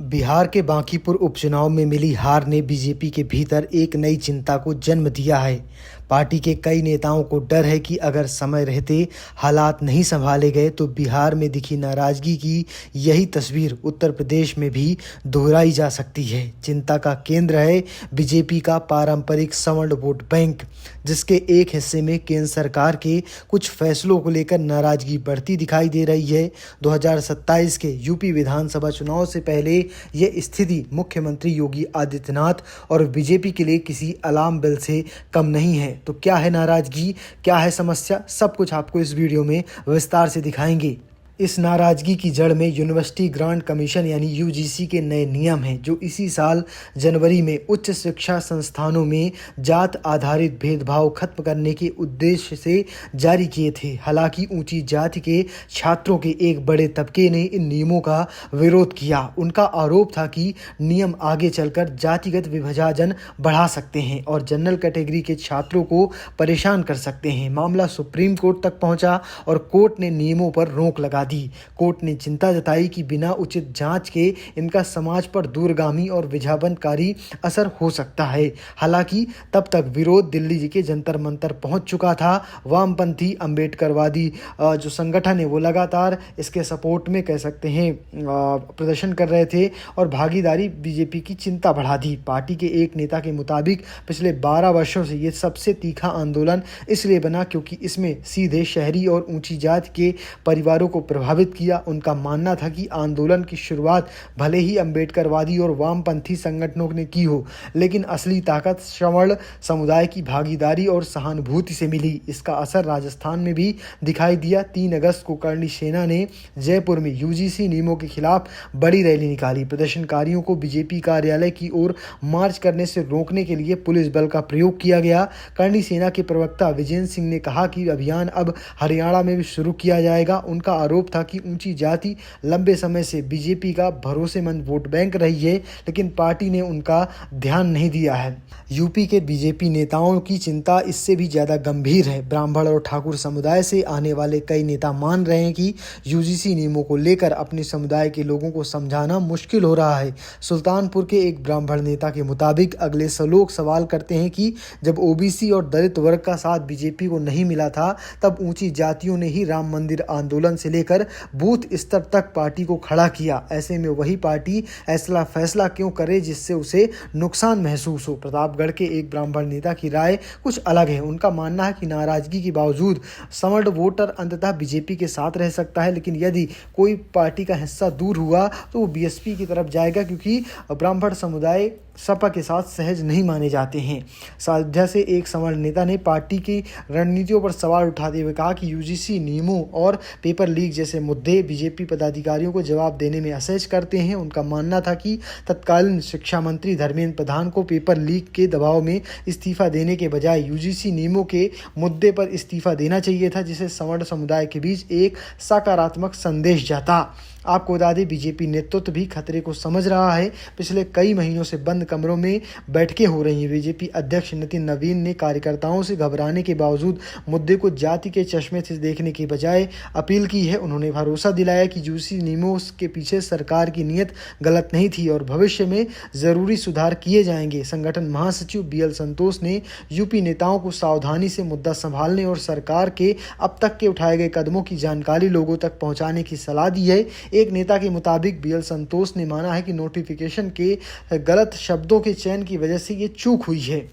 बिहार के बांकीपुर उपचुनाव में मिली हार ने बीजेपी के भीतर एक नई चिंता को जन्म दिया है। पार्टी के कई नेताओं को डर है कि अगर समय रहते हालात नहीं संभाले गए तो बिहार में दिखी नाराजगी की यही तस्वीर उत्तर प्रदेश में भी दोहराई जा सकती है। चिंता का केंद्र है बीजेपी का पारंपरिक सवर्ण वोट बैंक, जिसके एक हिस्से में केंद्र सरकार के कुछ फैसलों को लेकर नाराजगी बढ़ती दिखाई दे रही है। 2027 के यूपी विधानसभा चुनाव से पहले यह स्थिति मुख्यमंत्री योगी आदित्यनाथ और बीजेपी के लिए किसी अलार्म बेल से कम नहीं है। तो क्या है नाराजगी, क्या है समस्या, सब कुछ आपको इस वीडियो में विस्तार से दिखाएंगे। इस नाराजगी की जड़ में यूनिवर्सिटी ग्रांट कमीशन यानी यूजीसी के नए नियम हैं, जो इसी साल जनवरी में उच्च शिक्षा संस्थानों में जात आधारित भेदभाव खत्म करने के उद्देश्य से जारी किए थे। हालांकि ऊंची जाति के छात्रों के एक बड़े तबके ने इन नियमों का विरोध किया। उनका आरोप था कि नियम आगे चलकर जातिगत विभाजन बढ़ा सकते हैं और जनरल कैटेगरी के छात्रों को परेशान कर सकते हैं। मामला सुप्रीम कोर्ट तक पहुंचा और कोर्ट ने नियमों पर रोक लगा दी। कोर्ट ने चिंता जताई कि बिना उचित जांच के इनका समाज पर दूरगामी और विभाजनकारी असर हो सकता है। हालांकि तब तक विरोध दिल्ली के जंतर मंतर पहुंच चुका था। वामपंथी अंबेडकरवादी जो संगठन है वो लगातार इसके सपोर्ट में कह सकते हैं प्रदर्शन कर रहे थे और भागीदारी बीजेपी की चिंता बढ़ा दी। पार्टी के एक नेता के मुताबिक पिछले 12 वर्षों से ये सबसे तीखा आंदोलन इसलिए बना क्योंकि इसमें सीधे शहरी और ऊंची जाति के परिवारों को प्रभावित किया। उनका मानना था कि आंदोलन की शुरुआत भले ही अंबेडकरवादी और वामपंथी संगठनों ने की हो, लेकिन असली ताकत सवर्ण समुदाय की भागीदारी और सहानुभूति से मिली। इसका असर राजस्थान में भी दिखाई दिया। 3 अगस्त को करणी सेना ने जयपुर में यूजीसी नियमों के खिलाफ बड़ी रैली निकाली। प्रदर्शनकारियों को बीजेपी कार्यालय की ओर मार्च करने से रोकने के लिए पुलिस बल का प्रयोग किया गया। करणी सेना के प्रवक्ता विजय सिंह ने कहा कि अभियान अब हरियाणा में भी शुरू किया जाएगा। उनका आरोप था कि ऊंची जाति लंबे समय से बीजेपी का भरोसेमंद वोट बैंक रही है, लेकिन पार्टी ने उनका ध्यान नहीं दिया है। यूपी के बीजेपी नेताओं की चिंता इससे भी ज्यादा गंभीर है। ब्राह्मण और ठाकुर समुदाय से आने वाले कई नेता मान रहे हैं कि यूजीसी नियमों को लेकर अपने समुदाय के लोगों को समझाना मुश्किल हो रहा है। सुल्तानपुर के एक ब्राह्मण नेता के मुताबिक अगले लोग सवाल करते हैं कि जब ओबीसी और दलित वर्ग का साथ बीजेपी को नहीं मिला था, तब ऊंची जातियों ने ही राम मंदिर आंदोलन से लेकर बूथ स्तर तक पार्टी को खड़ा किया। ऐसे में वही पार्टी ऐसा फैसला क्यों करे जिससे उसे नुकसान महसूस हो। प्रतापगढ़ के एक ब्राह्मण नेता की राय कुछ अलग है। उनका मानना है कि नाराजगी के बावजूद सवर्ण वोटर अंततः बीजेपी के साथ रह सकता है, लेकिन यदि कोई पार्टी का हिस्सा दूर हुआ तो वो बीएसपी की तरफ जाएगा, क्योंकि ब्राह्मण समुदाय सपा के साथ सहज नहीं माने जाते हैं। साध्या से एक सवर्ण नेता ने पार्टी की रणनीतियों पर सवाल उठाते हुए कहा कि यूजीसी नियमों और पेपर लीक जैसे मुद्दे बीजेपी पदाधिकारियों को जवाब देने में असहज करते हैं। उनका मानना था कि तत्कालीन शिक्षा मंत्री धर्मेंद्र प्रधान को पेपर लीक के दबाव में इस्तीफा देने के बजाय यूजीसी नियमों के मुद्दे पर इस्तीफा देना चाहिए था, जिससे सवर्ण समुदाय के बीच एक सकारात्मक संदेश जाता। आपको बता दें, बीजेपी नेतृत्व भी खतरे को समझ रहा है। पिछले कई महीनों से बंद कमरों में बैठकें हो रही हैं। बीजेपी अध्यक्ष नितिन नवीन ने कार्यकर्ताओं से घबराने के बावजूद मुद्दे को जाति के चश्मे से देखने के बजाय अपील की है। उन्होंने भरोसा दिलाया कि यूजीसी नियमों के पीछे सरकार की नीयत गलत नहीं थी और भविष्य में जरूरी सुधार किए जाएंगे। संगठन महासचिव बीएल संतोष ने यूपी नेताओं को सावधानी से मुद्दा संभालने और सरकार के अब तक के उठाए गए कदमों की जानकारी लोगों तक पहुंचाने की सलाह दी है। एक नेता के मुताबिक बीएल संतोष ने माना है कि नोटिफिकेशन के गलत शब्दों के चयन की वजह से ये चूक हुई है।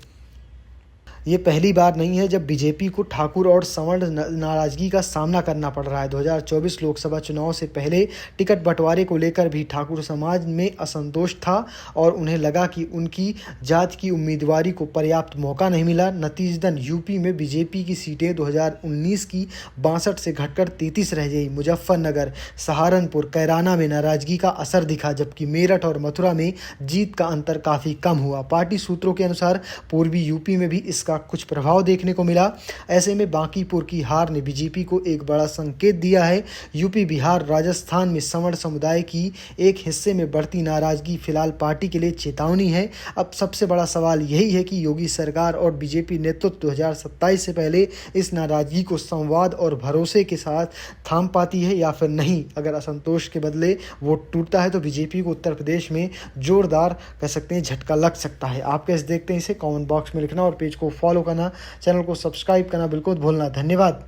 ये पहली बार नहीं है जब बीजेपी को ठाकुर और सवर्ण नाराजगी का सामना करना पड़ रहा है। 2024 लोकसभा चुनाव से पहले टिकट बंटवारे को लेकर भी ठाकुर समाज में असंतोष था और उन्हें लगा कि उनकी जात की उम्मीदवारी को पर्याप्त मौका नहीं मिला। नतीजतन यूपी में बीजेपी की सीटें 2019 की 62 से घटकर 33 रह गई। मुजफ्फरनगर, सहारनपुर, कैराना में नाराजगी का असर दिखा, जबकि मेरठ और मथुरा में जीत का अंतर काफ़ी कम हुआ। पार्टी सूत्रों के अनुसार पूर्वी यूपी में भी इसका इसका कुछ प्रभाव देखने को मिला। ऐसे में बांकीपुर की हार ने बीजेपी को एक बड़ा संकेत दिया है। यूपी, बिहार, राजस्थान में सवर्ण समुदाय की एक हिस्से में बढ़ती नाराजगी फिलहाल पार्टी के लिए चेतावनी है। अब सबसे बड़ा सवाल यही है कि योगी सरकार और बीजेपी नेतृत्व 2027 से पहले इस नाराजगी को संवाद और भरोसे के साथ थाम पाती है या फिर नहीं। अगर असंतोष के बदले वोट टूटता है तो बीजेपी को उत्तर प्रदेश में जोरदार कह सकते हैं झटका लग सकता है। आप कैसे देखते हैं इसे कमेंट बॉक्स में लिखना और पेज को फॉलो करना, चैनल को सब्सक्राइब करना बिल्कुल भूलना। धन्यवाद।